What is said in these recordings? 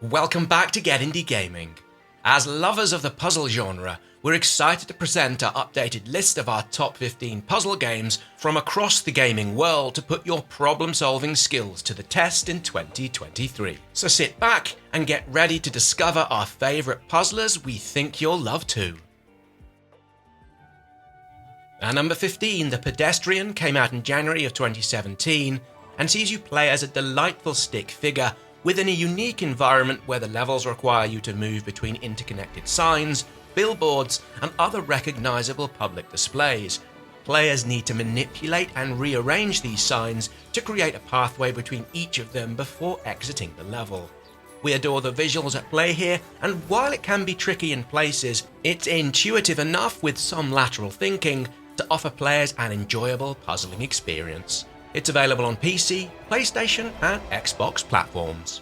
Welcome back to GetIndieGaming. As lovers of the puzzle genre, we're excited to present our updated list of our top 15 puzzle games from across the gaming world to put your problem-solving skills to the test in 2023. So sit back and get ready to discover our favourite puzzlers we think you'll love too. At number 15, The Pedestrian came out in January of 2017 and sees you play as a delightful stick figure within a unique environment where the levels require you to move between interconnected signs, billboards, and other recognisable public displays. Players need to manipulate and rearrange these signs to create a pathway between each of them before exiting the level. We adore the visuals at play here, and while it can be tricky in places, it's intuitive enough with some lateral thinking to offer players an enjoyable puzzling experience. It's available on PC, PlayStation, and Xbox platforms.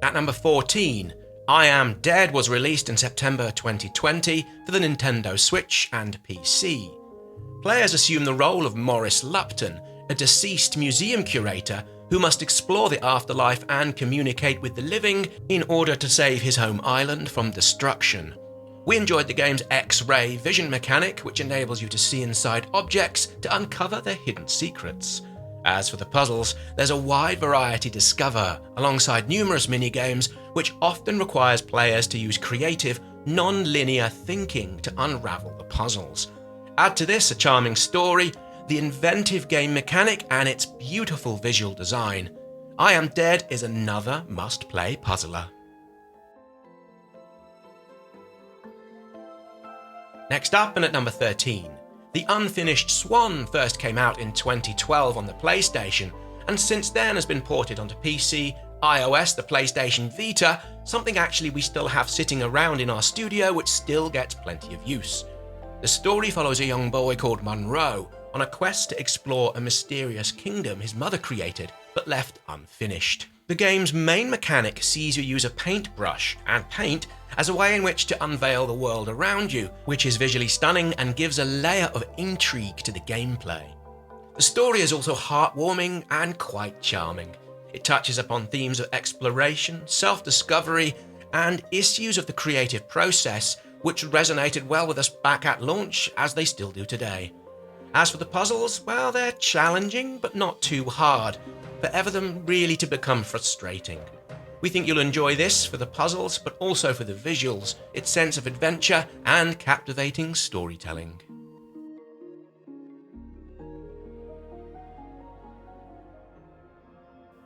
At number 14, I Am Dead was released in September 2020 for the Nintendo Switch and PC. Players assume the role of Maurice Lupton, a deceased museum curator who must explore the afterlife and communicate with the living in order to save his home island from destruction. We enjoyed the game's X-ray vision mechanic, which enables you to see inside objects to uncover their hidden secrets. As for the puzzles, there's a wide variety to discover, alongside numerous mini-games, which often requires players to use creative, non-linear thinking to unravel the puzzles. Add to this a charming story, the inventive game mechanic, and its beautiful visual design. I Am Dead is another must-play puzzler. Next up, and at number 13, The Unfinished Swan first came out in 2012 on the PlayStation, and since then has been ported onto PC, iOS, the PlayStation Vita, something actually we still have sitting around in our studio which still gets plenty of use. The story follows a young boy called Monroe on a quest to explore a mysterious kingdom his mother created, but left unfinished. The game's main mechanic sees you use a paintbrush and paint as a way in which to unveil the world around you, which is visually stunning and gives a layer of intrigue to the gameplay. The story is also heartwarming and quite charming. It touches upon themes of exploration, self-discovery, and issues of the creative process, which resonated well with us back at launch, as they still do today. As for the puzzles, well, they're challenging, but not too hard, for ever them really to become frustrating. We think you'll enjoy this for the puzzles, but also for the visuals, its sense of adventure, and captivating storytelling.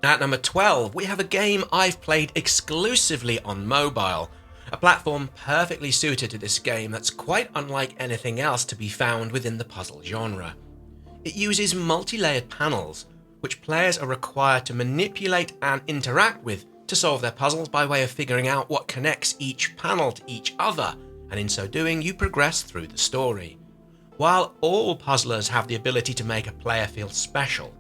At number 12, we have a game I've played exclusively on mobile, a platform perfectly suited to this game that's quite unlike anything else to be found within the puzzle genre. It uses multi-layered panels, which players are required to manipulate and interact with to solve their puzzles by way of figuring out what connects each panel to each other, and in so doing you progress through the story. While all puzzlers have the ability to make a player feel special,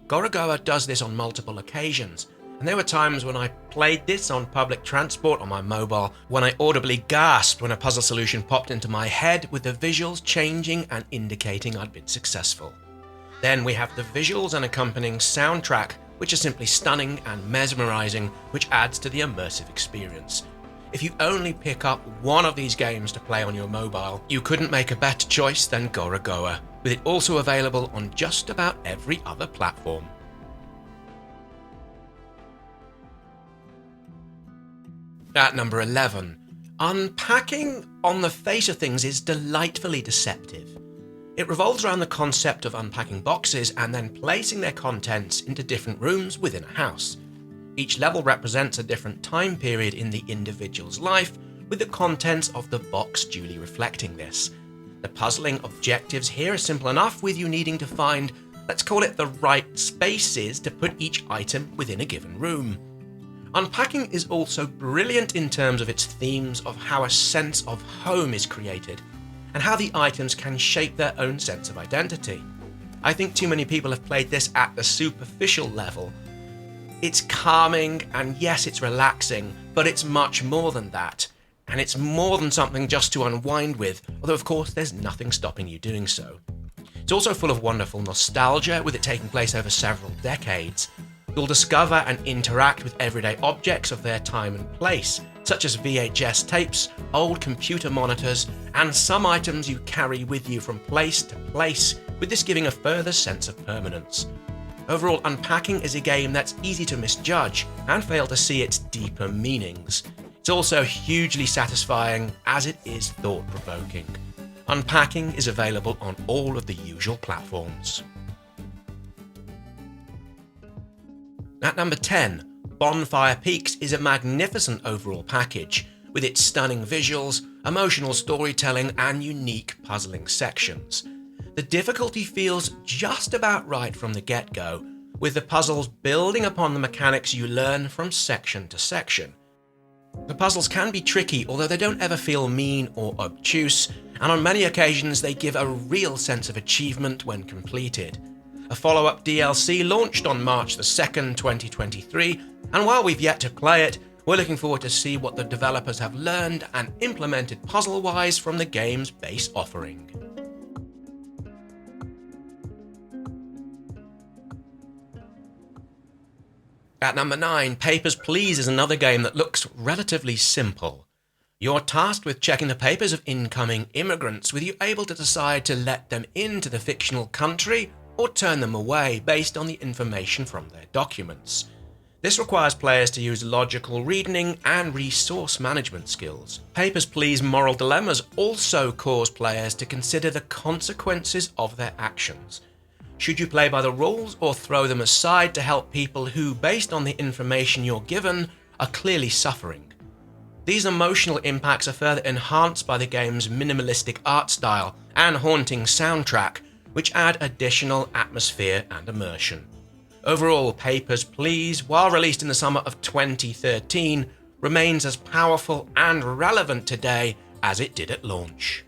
Gorogoa does this on multiple occasions, and there were times when I played this on public transport on my mobile when I audibly gasped when a puzzle solution popped into my head with the visuals changing and indicating I'd been successful. Then we have the visuals and accompanying soundtrack, which are simply stunning and mesmerizing, which adds to the immersive experience. If you only pick up one of these games to play on your mobile, you couldn't make a better choice than Gorogoa, with it also available on just about every other platform. At number 11, Unpacking, on the face of things, is delightfully deceptive. It revolves around the concept of unpacking boxes and then placing their contents into different rooms within a house. Each level represents a different time period in the individual's life, with the contents of the box duly reflecting this. The puzzling objectives here are simple enough, with you needing to find, let's call it, the right spaces to put each item within a given room. Unpacking is also brilliant in terms of its themes of how a sense of home is created, and how the items can shape their own sense of identity. I think too many people have played this at the superficial level. It's calming, and yes, it's relaxing, but it's much more than that. And it's more than something just to unwind with, although of course there's nothing stopping you doing so. It's also full of wonderful nostalgia, with it taking place over several decades. You'll discover and interact with everyday objects of their time and place, such as VHS tapes, old computer monitors, and some items you carry with you from place to place, with this giving a further sense of permanence. Overall, Unpacking is a game that's easy to misjudge and fail to see its deeper meanings. It's also hugely satisfying, as it is thought-provoking. Unpacking is available on all of the usual platforms. At number 10, Bonfire Peaks is a magnificent overall package, with its stunning visuals, emotional storytelling, and unique puzzling sections. The difficulty feels just about right from the get-go, with the puzzles building upon the mechanics you learn from section to section. The puzzles can be tricky, although they don't ever feel mean or obtuse, and on many occasions they give a real sense of achievement when completed. A follow-up DLC launched on March 2nd, 2023, and while we've yet to play it, we're looking forward to see what the developers have learned and implemented puzzle-wise from the game's base offering. At number 9, Papers, Please is another game that looks relatively simple. You're tasked with checking the papers of incoming immigrants, with you able to decide to let them into the fictional country or turn them away based on the information from their documents. This requires players to use logical reasoning and resource management skills. Papers, Please moral dilemmas also cause players to consider the consequences of their actions. Should you play by the rules or throw them aside to help people who, based on the information you're given, are clearly suffering? These emotional impacts are further enhanced by the game's minimalistic art style and haunting soundtrack, which add additional atmosphere and immersion. Overall, Papers, Please, while released in the summer of 2013, remains as powerful and relevant today as it did at launch.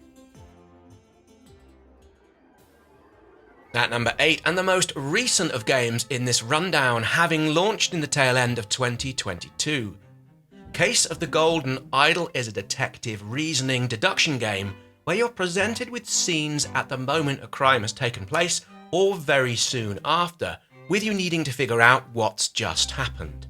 At number 8, and the most recent of games in this rundown, having launched in the tail end of 2022. Case of the Golden Idol is a detective reasoning deduction game where you're presented with scenes at the moment a crime has taken place or very soon after, with you needing to figure out what's just happened.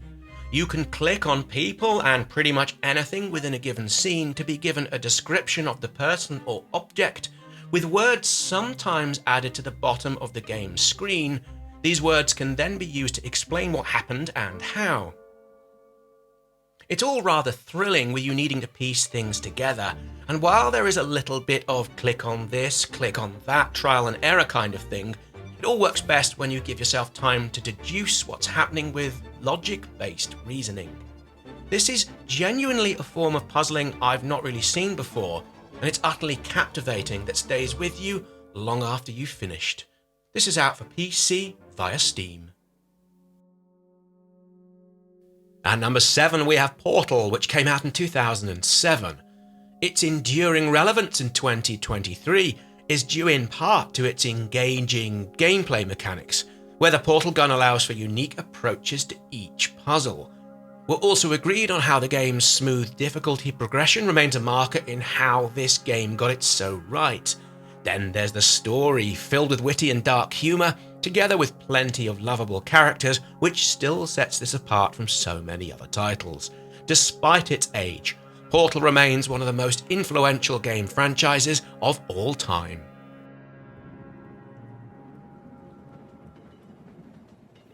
You can click on people and pretty much anything within a given scene to be given a description of the person or object, with words sometimes added to the bottom of the game's screen. These words can then be used to explain what happened and how. It's all rather thrilling, with you needing to piece things together, and while there is a little bit of click on this, click on that, trial and error kind of thing, it all works best when you give yourself time to deduce what's happening with logic-based reasoning. This is genuinely a form of puzzling I've not really seen before, and it's utterly captivating that stays with you long after you've finished. This is out for PC via Steam. At number 7, we have Portal, which came out in 2007. Its enduring relevance in 2023 is due in part to its engaging gameplay mechanics, where the portal gun allows for unique approaches to each puzzle. We're also agreed on how the game's smooth difficulty progression remains a marker in how this game got it so right. Then there's the story, filled with witty and dark humour, together with plenty of lovable characters, which still sets this apart from so many other titles. Despite its age, Portal remains one of the most influential game franchises of all time.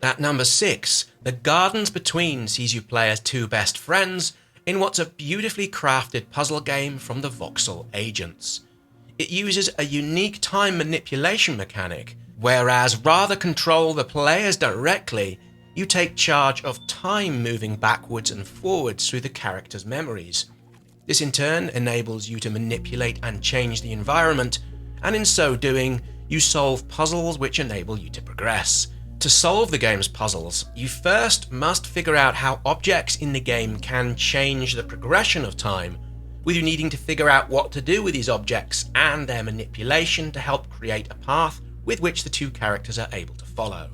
At number 6, The Gardens Between sees you play as two best friends in what's a beautifully crafted puzzle game from the Voxel agents. It uses a unique time manipulation mechanic, whereas rather control the players directly, you take charge of time moving backwards and forwards through the characters' memories. This in turn enables you to manipulate and change the environment, and in so doing, you solve puzzles which enable you to progress. To solve the game's puzzles, you first must figure out how objects in the game can change the progression of time, with you needing to figure out what to do with these objects and their manipulation to help create a path with which the two characters are able to follow.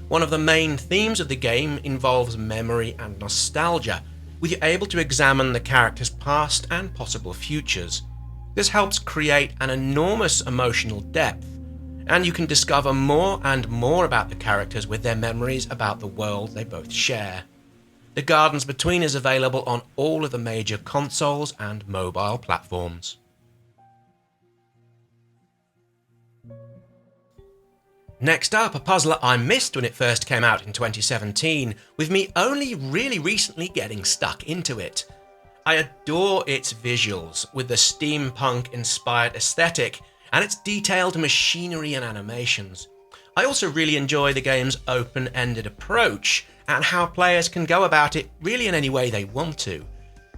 One of the main themes of the game involves memory and nostalgia, with you able to examine the character's past and possible futures. This helps create an enormous emotional depth, and you can discover more and more about the characters with their memories about the world they both share. The Gardens Between is available on all of the major consoles and mobile platforms. Next up, a puzzler I missed when it first came out in 2017, with me only really recently getting stuck into it. I adore its visuals, with the steampunk-inspired aesthetic and its detailed machinery and animations. I also really enjoy the game's open-ended approach and how players can go about it really in any way they want to.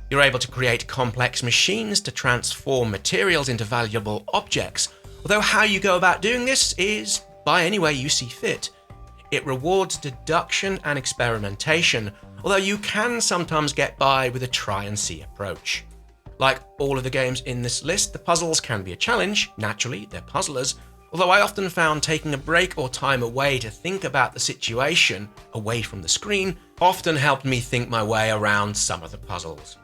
You're able to create complex machines to transform materials into valuable objects, although how you go about doing this is by any way you see fit. It rewards deduction and experimentation, although you can sometimes get by with a try-and-see approach. Like all of the games in this list, the puzzles can be a challenge. Naturally, they're puzzlers, although I often found taking a break or time away to think about the situation, away from the screen, often helped me think my way around some of the puzzles.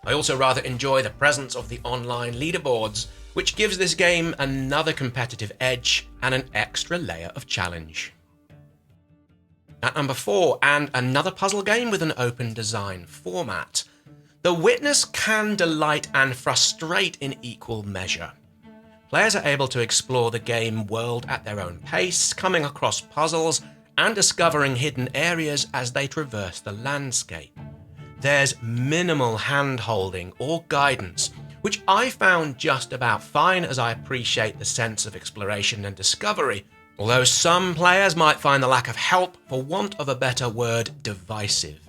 I also rather enjoy the presence of the online leaderboards, which gives this game another competitive edge and an extra layer of challenge. At number 4, and another puzzle game with an open design format. The Witness can delight and frustrate in equal measure. Players are able to explore the game world at their own pace, coming across puzzles and discovering hidden areas as they traverse the landscape. There's minimal hand-holding or guidance, which I found just about fine, as I appreciate the sense of exploration and discovery, although some players might find the lack of help, for want of a better word, divisive.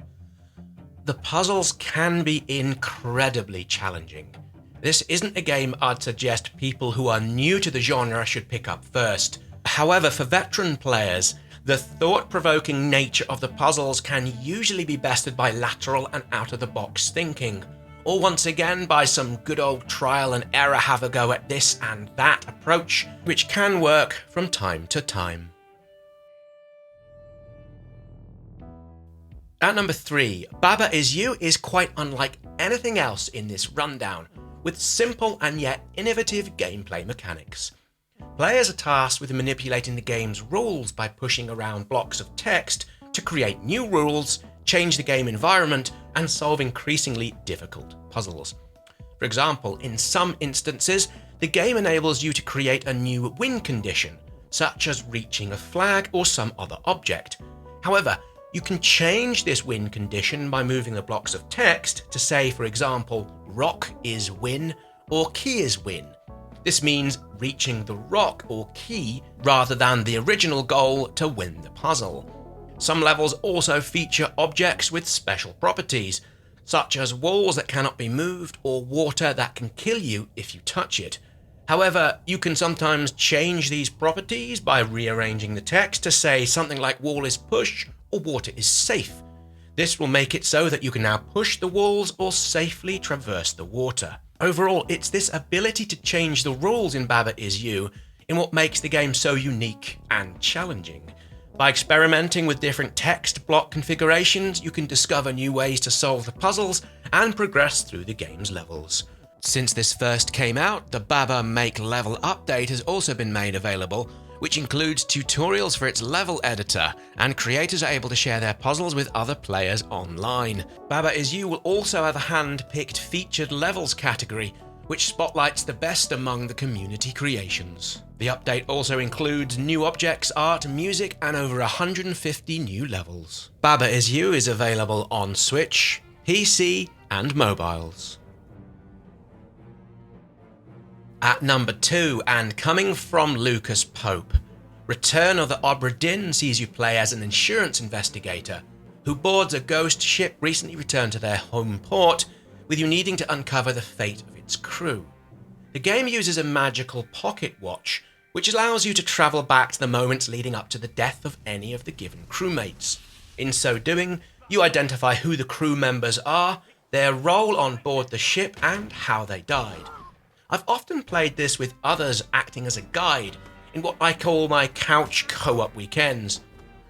The puzzles can be incredibly challenging. This isn't a game I'd suggest people who are new to the genre should pick up first. However, for veteran players, the thought-provoking nature of the puzzles can usually be bested by lateral and out-of-the-box thinking, or once again by some good old trial and error, have a go at this and that approach, which can work from time to time. At number 3, Baba Is You is quite unlike anything else in this rundown, with simple and yet innovative gameplay mechanics. Players are tasked with manipulating the game's rules by pushing around blocks of text to create new rules, change the game environment, and solve increasingly difficult puzzles. For example, in some instances, the game enables you to create a new win condition, such as reaching a flag or some other object. However, you can change this win condition by moving the blocks of text to say, for example, rock is win or key is win. This means reaching the rock or key rather than the original goal to win the puzzle. Some levels also feature objects with special properties, such as walls that cannot be moved or water that can kill you if you touch it. However, you can sometimes change these properties by rearranging the text to say something like wall is push or water is safe. This will make it so that you can now push the walls or safely traverse the water. Overall, it's this ability to change the rules in Baba Is You in what makes the game so unique and challenging. By experimenting with different text block configurations, you can discover new ways to solve the puzzles and progress through the game's levels. Since this first came out, the Baba Make Level update has also been made available, which includes tutorials for its level editor, and creators are able to share their puzzles with other players online. Baba Is You will also have a hand-picked featured levels category, which spotlights the best among the community creations. The update also includes new objects, art, music, and over 150 new levels. Baba Is You is available on Switch, PC, and mobiles. At number 2, and coming from Lucas Pope, Return of the Obra Dinn sees you play as an insurance investigator who boards a ghost ship recently returned to their home port, with you needing to uncover the fate of its crew. The game uses a magical pocket watch, which allows you to travel back to the moments leading up to the death of any of the given crewmates. In so doing, you identify who the crew members are, their role on board the ship, and how they died. I've often played this with others acting as a guide in what I call my couch co-op weekends.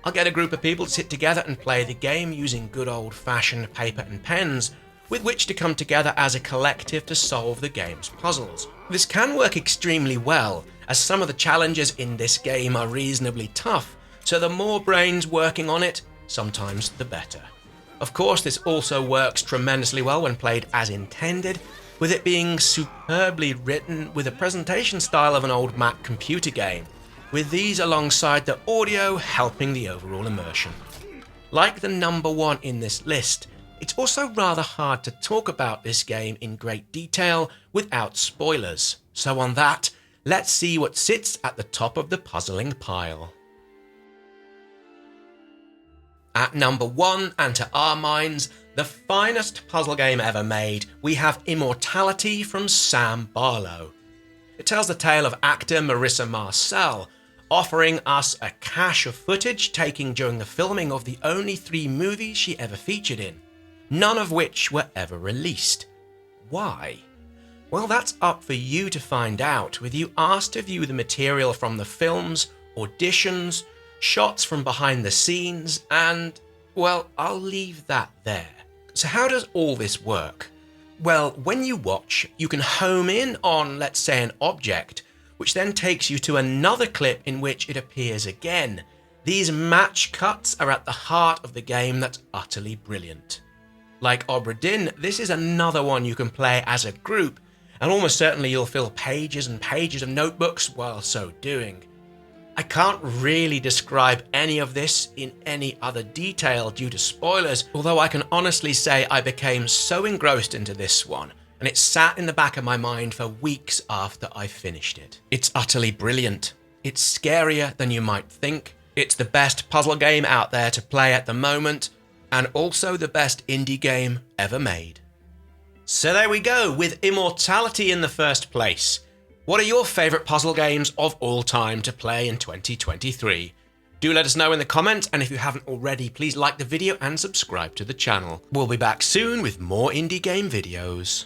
I'll get a group of people to sit together and play the game using good old-fashioned paper and pens, with which to come together as a collective to solve the game's puzzles. This can work extremely well, as some of the challenges in this game are reasonably tough, so the more brains working on it, sometimes the better. Of course, this also works tremendously well when played as intended, with it being superbly written with a presentation style of an old Mac computer game, with these alongside the audio helping the overall immersion. Like the number one in this list, it's also rather hard to talk about this game in great detail without spoilers, so on that, let's see what sits at the top of the puzzling pile. At number 1, and to our minds, the finest puzzle game ever made, we have Immortality from Sam Barlow. It tells the tale of actor Marissa Marcel, offering us a cache of footage taken during the filming of the only 3 movies she ever featured in, none of which were ever released. Why? Well, that's up for you to find out, with you asked to view the material from the films, auditions, shots from behind the scenes, and, well, I'll leave that there. So how does all this work? Well, when you watch, you can home in on, let's say, an object, which then takes you to another clip in which it appears again. These match cuts are at the heart of the game that's utterly brilliant. Like Obra Dinn, this is another one you can play as a group, and almost certainly you'll fill pages and pages of notebooks while so doing. I can't really describe any of this in any other detail due to spoilers, although I can honestly say I became so engrossed into this one, and it sat in the back of my mind for weeks after I finished it. It's utterly brilliant. It's scarier than you might think. It's the best puzzle game out there to play at the moment, and also the best indie game ever made. So there we go, with Immortality in the first place. What are your favourite puzzle games of all time to play in 2023? Do let us know in the comments, and if you haven't already, please like the video and subscribe to the channel. We'll be back soon with more indie game videos.